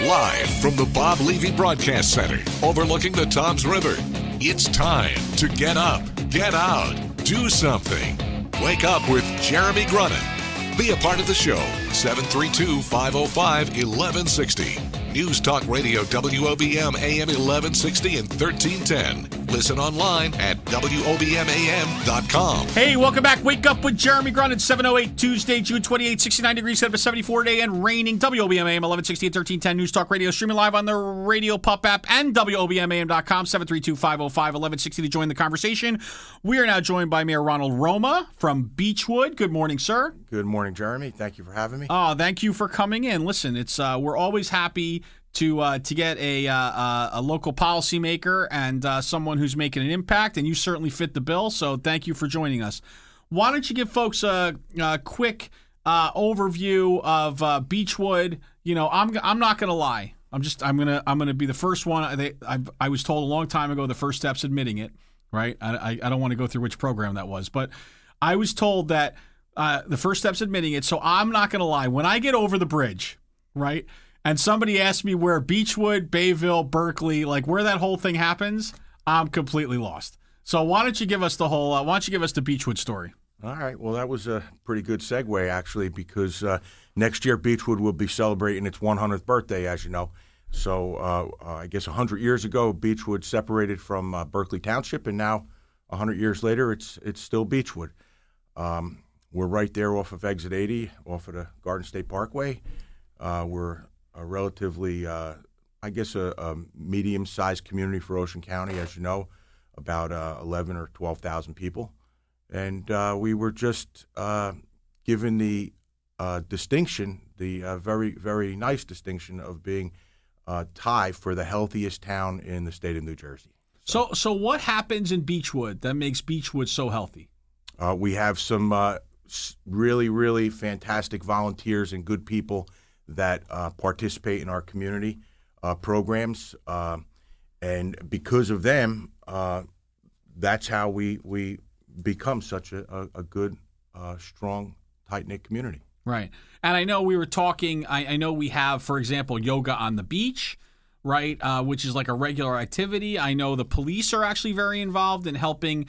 Live from the Bob Levy Broadcast Center overlooking the Toms River, it's time to get up, get out, do something. Wake up with Jeremy Grunin. Be a part of the show, 732-505-1160. News Talk Radio WOBM AM 1160 and 1310. Listen online at WOBMAM.com. Hey, welcome back. Wake up with Jeremy Grunin, 7:08 Tuesday, June 28, 69 degrees, set up at 74 today and raining. WOBMAM 1160 and 1310 News Talk Radio, streaming live on the Radio Pup app and WOBMAM.com, 732-505-1160 to join the conversation. We are now joined by Mayor Roma from Beachwood. Good morning, sir. Good morning, Jeremy. Thank you for having me. Oh, thank you for coming in. Listen, it's we're always happy to get a local policymaker and someone who's making an impact, and you certainly fit the bill. So thank you for joining us. Why don't you give folks a quick overview of Beachwood? You know, I'm not gonna lie. I'm gonna be the first one. I was told a long time ago the first step's admitting it. Right? I don't want to go through which program that was, but I was told that the first step's admitting it. So I'm not gonna lie. When I get over the bridge, right? And somebody asked me where Beachwood, Bayville, Berkeley, like where that whole thing happens, I'm completely lost. So why don't you give us the Beachwood story? All right. Well, that was a pretty good segue, actually, because next year Beachwood will be celebrating its 100th birthday, as you know. So I guess 100 years ago, Beachwood separated from Berkeley Township, and now 100 years later, it's still Beachwood. We're right there off of Exit 80, off of the Garden State Parkway. We're a relatively, a medium-sized community for Ocean County, as you know, about 11 or 12,000 people. And we were just given the distinction, the very, very nice distinction of being tied for the healthiest town in the state of New Jersey. So what happens in Beachwood that makes Beachwood so healthy? We have some really, really fantastic volunteers and good people that participate in our community programs, and because of them, that's how we become such a good, strong, tight-knit community. Right. And I know we were talking, I know we have, for example, yoga on the beach, right, which is like a regular activity. I know the police are actually very involved in helping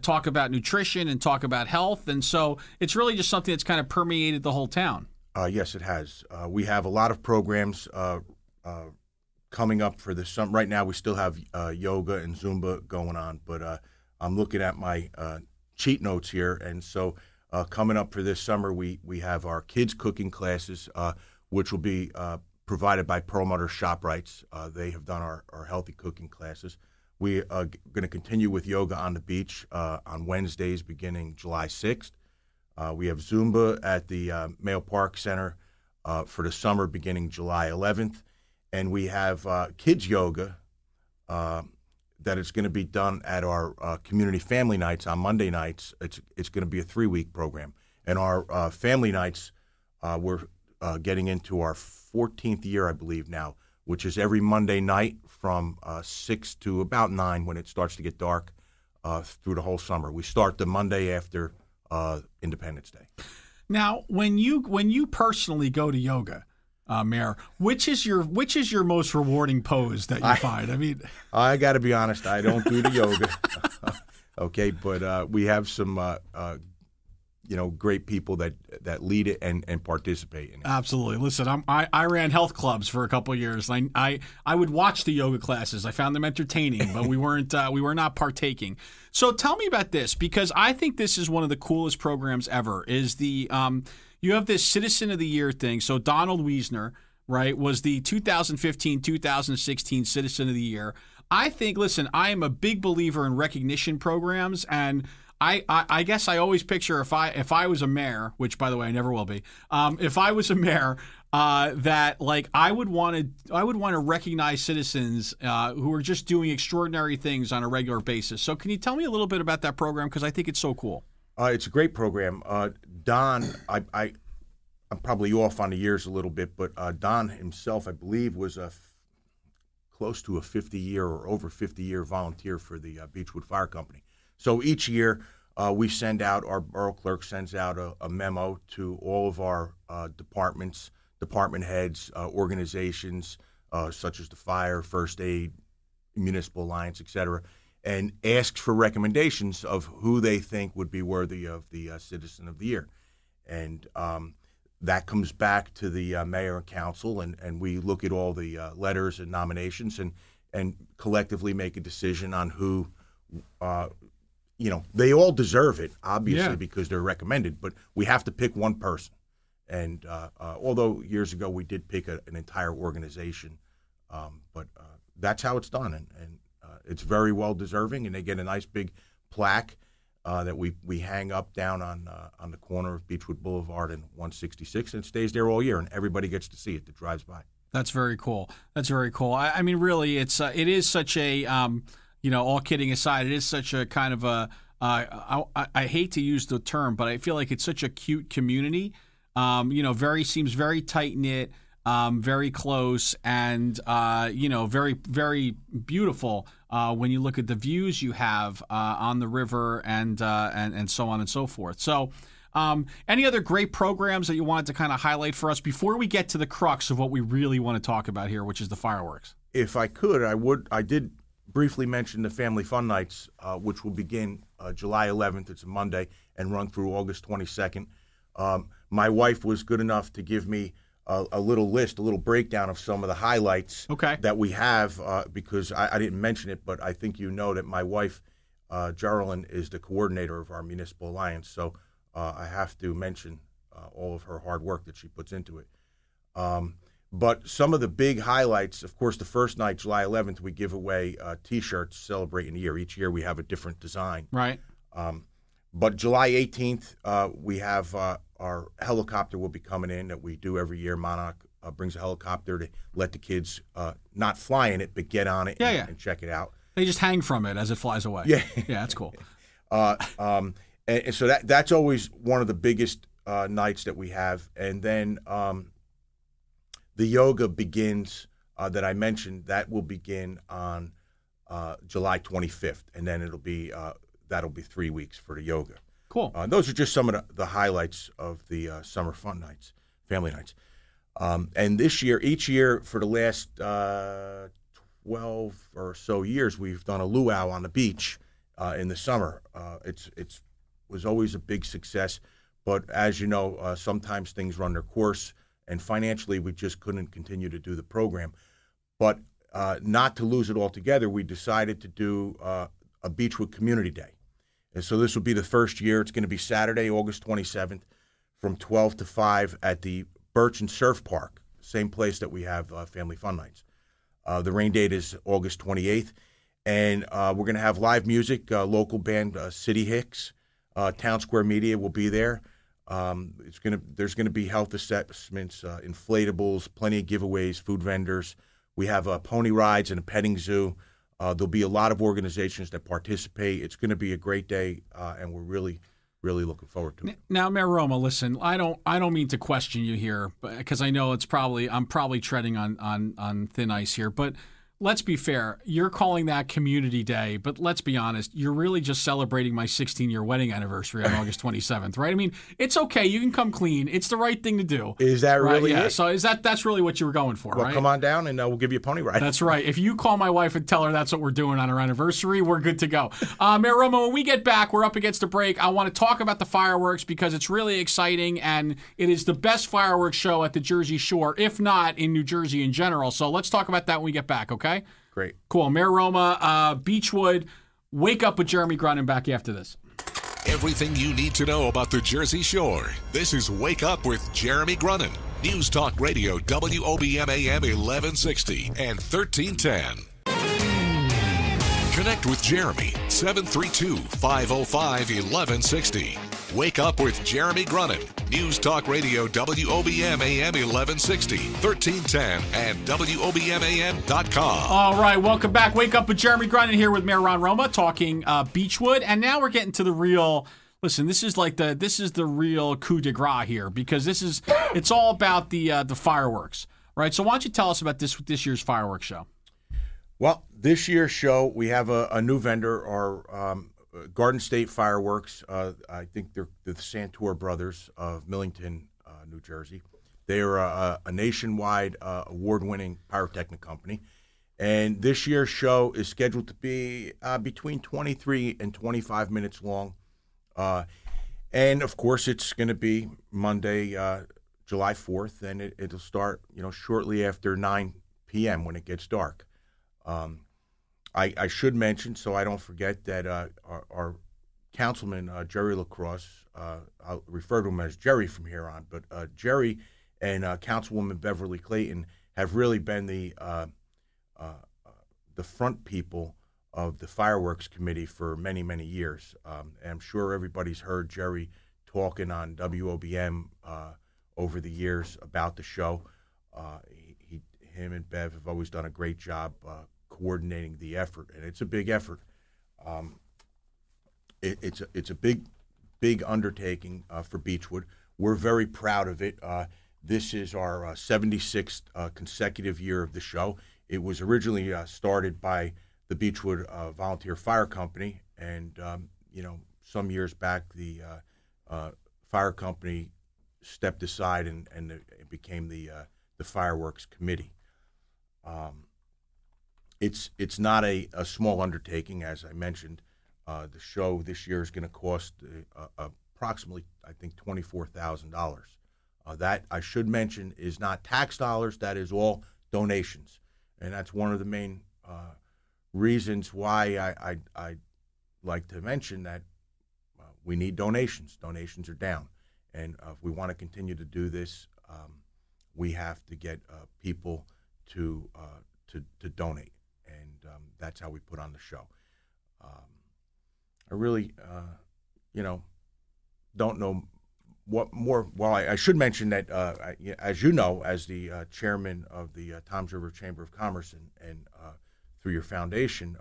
talk about nutrition and talk about health, and so it's really just something that's kind of permeated the whole town. Yes, it has. We have a lot of programs coming up for this summer. Right now, we still have yoga and Zumba going on, but I'm looking at my cheat notes here, and so coming up for this summer, we have our kids' cooking classes, which will be provided by Perlmutter ShopRites. They have done our healthy cooking classes. We are going to continue with yoga on the beach on Wednesdays beginning July 6th. We have Zumba at the Mayo Park Center for the summer beginning July 11th. And we have kids yoga that is going to be done at our community family nights on Monday nights. It's going to be a 3-week program. And our family nights, we're getting into our 14th year, I believe now, which is every Monday night from 6 to about 9 when it starts to get dark through the whole summer. We start the Monday after Independence Day. Now, when you personally go to yoga, Mayor, which is your most rewarding pose that you find? I mean, I got to be honest, I don't do the yoga. Okay, but we have some great people that lead it and participate in it. Absolutely. Listen, I ran health clubs for a couple of years. I would watch the yoga classes. I found them entertaining, but we were not partaking. So tell me about this, because I think this is one of the coolest programs ever. Is the you have this Citizen of the Year thing. So Donald Wiesner, right, was the 2015-2016 Citizen of the Year. I think. Listen, I am a big believer in recognition programs, and I guess I always picture if I was a mayor, which by the way I never will be, if I was a mayor, that like I would want to recognize citizens who are just doing extraordinary things on a regular basis. So can you tell me a little bit about that program, because I think it's so cool. It's a great program. Don, I'm probably off on the years a little bit, but Don himself, I believe, was close to a 50-year or over 50-year volunteer for the Beachwood Fire Company. So each year we send out, our borough clerk sends out a memo to all of our departments, department heads, organizations such as the fire, first aid, municipal alliance, et cetera, and asks for recommendations of who they think would be worthy of the Citizen of the Year. And that comes back to the mayor and council, and we look at all the letters and nominations and collectively make a decision on who, they all deserve it, obviously, because they're recommended, but we have to pick one person. And although years ago we did pick an entire organization, but that's how it's done, and it's very well deserving, and they get a nice big plaque that we hang up down on the corner of Beachwood Boulevard and 166, and it stays there all year, and everybody gets to see it that drives by. That's very cool. That's very cool. I mean, really, it is such a all kidding aside, it is such a kind of a I hate to use the term, but I feel like it's such a cute community. Seems very tight knit, very close, and very, very beautiful when you look at the views you have on the river and so on and so forth. So, any other great programs that you wanted to kind of highlight for us before we get to the crux of what we really want to talk about here, which is the fireworks? If I could, I would. I did briefly mention the Family Fun Nights, which will begin July 11th. It's a Monday and run through August 22nd. My wife was good enough to give me a little list, a little breakdown of some of the highlights that we have, because I didn't mention it, but I think you know that my wife, Geraldine, is the coordinator of our municipal alliance, so I have to mention all of her hard work that she puts into it. But some of the big highlights, of course, the first night, July 11th, we give away T-shirts celebrating the year. Each year we have a different design. Right. But July 18th, we have our helicopter will be coming in that we do every year. Monarch brings a helicopter to let the kids not fly in it, but get on it and check it out. They just hang from it as it flies away. Yeah, that's cool. And so that's always one of the biggest nights that we have. And then the yoga begins that I mentioned. That will begin on July 25th, and then that'll be 3 weeks for the yoga. Cool. Those are just some of the highlights of the summer fun nights, family nights. And each year for the last 12 or so years, we've done a luau on the beach in the summer. It was always a big success, but as you know, sometimes things run their course, and financially we just couldn't continue to do the program. But not to lose it altogether, we decided to do a Beachwood Community Day. And so this will be the first year. It's going to be Saturday, August 27th, from 12 to 5 at the Birch and Surf Park, same place that we have Family Fun Nights. The rain date is August 28th, and we're going to have live music, local band City Hicks, Town Square Media will be there. There's going to be health assessments, inflatables, plenty of giveaways, food vendors. We have pony rides and a petting zoo. There'll be a lot of organizations that participate. It's going to be a great day, and we're really, really looking forward to it. Now, Mayor Roma, listen, I don't mean to question you here, because I know I'm probably treading on thin ice here, but let's be fair. You're calling that Community Day, but let's be honest. You're really just celebrating my 16-year wedding anniversary on August 27th, right? I mean, it's okay. You can come clean. It's the right thing to do. Is that really it? Yeah. it? So that's really what you were going for, well, right? Come on down, and we'll give you a pony ride. That's right. If you call my wife and tell her that's what we're doing on our anniversary, we're good to go. Mayor Roma, when we get back, we're up against a break. I want to talk about the fireworks because it's really exciting, and it is the best fireworks show at the Jersey Shore, if not in New Jersey in general. So let's talk about that when we get back, okay? Great. Cool. Mayor Roma, Beachwood, Wake Up with Jeremy Grunin back after this. Everything you need to know about the Jersey Shore. This is Wake Up with Jeremy Grunin. News Talk Radio, WOBM AM 1160 and 1310. Connect with Jeremy, 732-505-1160. Wake Up with Jeremy Grunin. News Talk Radio, WOBM AM 1160, 1310, and WOBMAM.com. All right, welcome back. Wake Up with Jeremy Grunin here with Mayor Ron Roma talking Beachwood. And now we're getting to the real, listen, this is the real coup de grace here, because it's all about the fireworks, right? So why don't you tell us about this year's fireworks show? Well, this year's show, we have a new vendor, our Garden State Fireworks. I think they're the Santour brothers of Millington, New Jersey. They are a nationwide award-winning pyrotechnic company. And this year's show is scheduled to be between 23 and 25 minutes long. And, of course, it's going to be Monday, July 4th, and it'll start, shortly after 9 p.m. when it gets dark. I should mention, so I don't forget, that our councilman, Jerry LaCrosse, I'll refer to him as Jerry from here on, but Jerry and Councilwoman Beverly Clayton have really been the front people of the fireworks committee for many, many years. And I'm sure everybody's heard Jerry talking on WOBM over the years about the show. Him and Bev have always done a great job coordinating the effort, and it's a big effort. It's a big undertaking for Beachwood. We're very proud of it. This is our 76th consecutive year of the show. It was originally started by the Beachwood Volunteer Fire Company, and some years back the fire company stepped aside and it became the fireworks committee. It's not a small undertaking, as I mentioned. The show this year is going to cost approximately, I think, $24,000. That, I should mention, is not tax dollars. That is all donations, and that's one of the main reasons why I like to mention that we need donations. Donations are down, and if we want to continue to do this, we have to get people to donate, and that's how we put on the show. I really, don't know what more. Well, I should mention that, as you know, as the chairman of the Toms River Chamber of Commerce and through your foundation,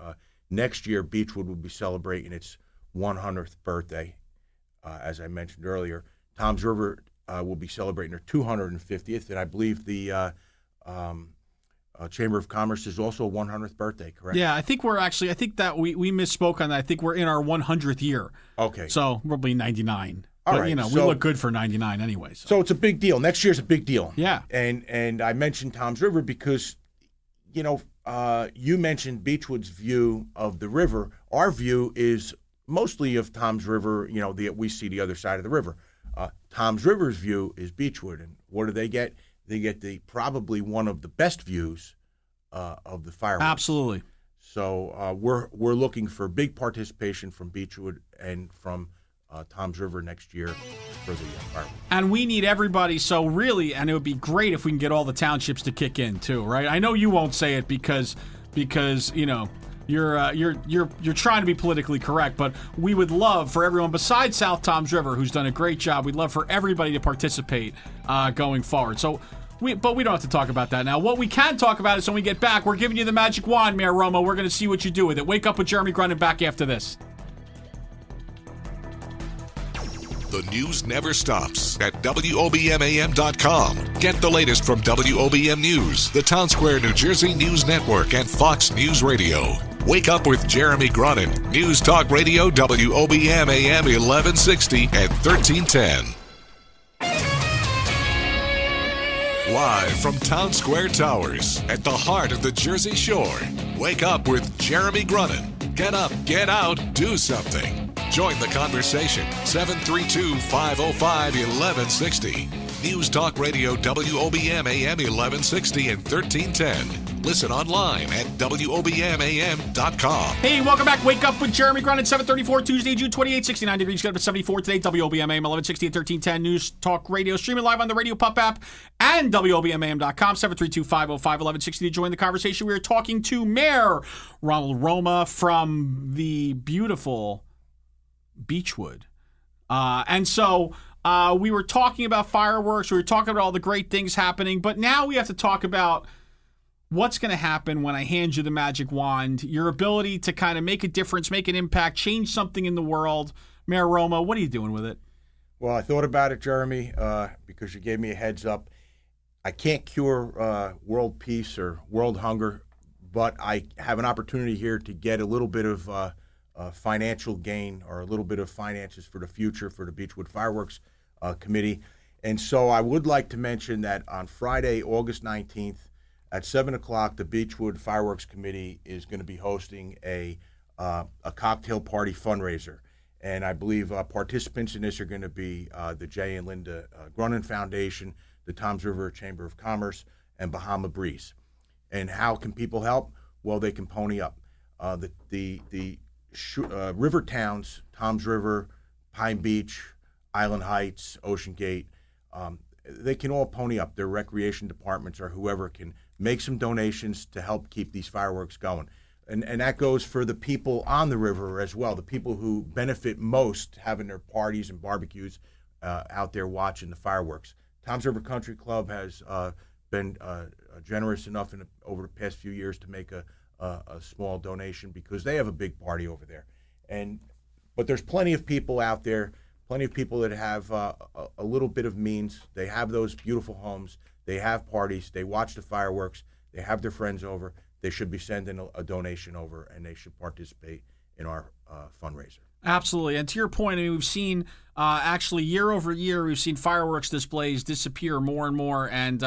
next year Beachwood will be celebrating its 100th birthday. As I mentioned earlier, Toms River will be celebrating their 250th, and I believe the Chamber of Commerce is also a 100th birthday, correct? Yeah, I think that we misspoke on that. I think we're in our 100th year. Okay. So probably 99. All but, right. we look good for 99 anyway. So it's a big deal. Next year's a big deal. Yeah. And I mentioned Toms River because, you mentioned Beachwood's view of the river. Our view is mostly of Toms River, we see the other side of the river. Toms River's view is Beachwood. And what do they get? They get probably one of the best views of the fireworks. Absolutely. So we're looking for big participation from Beachwood and from Toms River next year for the fireworks. And we need everybody. So really, and it would be great if we can get all the townships to kick in too, right? I know you won't say it because you're trying to be politically correct, but we would love for everyone besides South Toms River, who's done a great job. We'd love for everybody to participate going forward. But we don't have to talk about that now. What we can talk about is when we get back, we're giving you the magic wand, Mayor Roma. We're going to see what you do with it. Wake Up with Jeremy Grunin back after this. The news never stops at WOBMAM.com. Get the latest from WOBM News, the Town Square, New Jersey News Network, and Fox News Radio. Wake Up with Jeremy Grunin. News Talk Radio, WOBMAM 1160 and 1310. Live from Town Square Towers at the heart of the Jersey Shore. Wake Up with Jeremy Grunin. Get up, get out, do something. Join the conversation. 732-505-1160. News Talk Radio, WOBM AM 1160 and 1310. Listen online at WOBMAM.com. Hey, welcome back. Wake Up with Jeremy Grunin, 734 Tuesday, June 28, 69 degrees. Got up to 74 today. WOBM AM 1160 and 1310. News Talk Radio. Streaming live on the Radio Pup app and WOBMAM.com. 732-505-1160 to join the conversation. We are talking to Mayor Roma from the beautiful Beachwood. And so we were talking about fireworks. We were talking about all the great things happening. But now we have to talk about what's going to happen when I hand you the magic wand, your ability to kind of make a difference, make an impact, change something in the world. Mayor Roma, what are you doing with it? Well, I thought about it, Jeremy, because you gave me a heads up. I can't cure world peace or world hunger, but I have an opportunity here to get a little bit of financial gain or a little bit of finances for the future for the Beachwood Fireworks Committee. And so I would like to mention that on Friday, August 19th at 7 o'clock, the Beachwood Fireworks Committee is going to be hosting a cocktail party fundraiser. And I believe participants in this are going to be the Jay and Linda Grunin Foundation, the Toms River Chamber of Commerce, and Bahama Breeze. And how can people help? Well, they can pony up. The river towns, Toms River, Pine Beach, Island Heights, Ocean Gate, they can all pony up. Their recreation departments or whoever can make some donations to help keep these fireworks going. And that goes for the people on the river as well, the people who benefit most having their parties and barbecues out there watching the fireworks. Toms River Country Club has been generous enough over the past few years to make a small donation because they have a big party over there. But there's plenty of people out there, plenty of people that have a little bit of means. They have those beautiful homes. They have parties. They watch the fireworks. They have their friends over. They should be sending a donation over, and they should participate in our fundraiser. Absolutely. And to your point, I mean, we've seen actually year over year, we've seen fireworks displays disappear more and more. And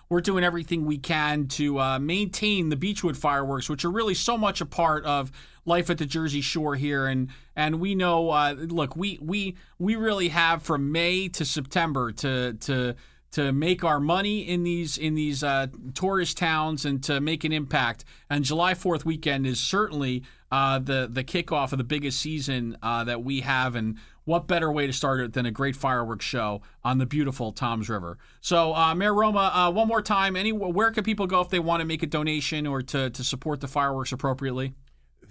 we're doing everything we can to maintain the Beachwood fireworks, which are really so much a part of life at the Jersey Shore here. And we know, look, we really have from May to September to make our money in these tourist towns and to make an impact. And July 4th weekend is certainly the kickoff of the biggest season that we have. And what better way to start it than a great fireworks show on the beautiful Toms River? So, Mayor Roma, one more time, where can people go if they want to make a donation or to support the fireworks appropriately?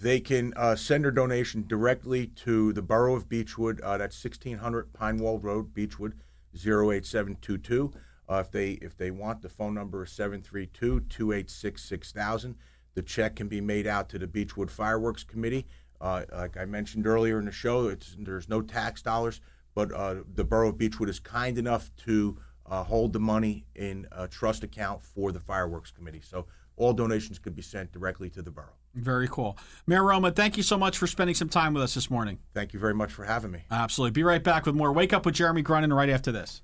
They can send their donation directly to the Borough of Beachwood. That's 1600 Pinewald Road, Beachwood, 08722. If they want, the phone number is 732-286-6000. The check can be made out to the Beachwood Fireworks Committee. Like I mentioned earlier in the show, there's no tax dollars, but the Borough of Beachwood is kind enough to hold the money in a trust account for the Fireworks Committee. So all donations could be sent directly to the borough. Very cool. Mayor Roma, thank you so much for spending some time with us this morning. Thank you very much for having me. Absolutely. Be right back with more Wake Up with Jeremy Grunin right after this.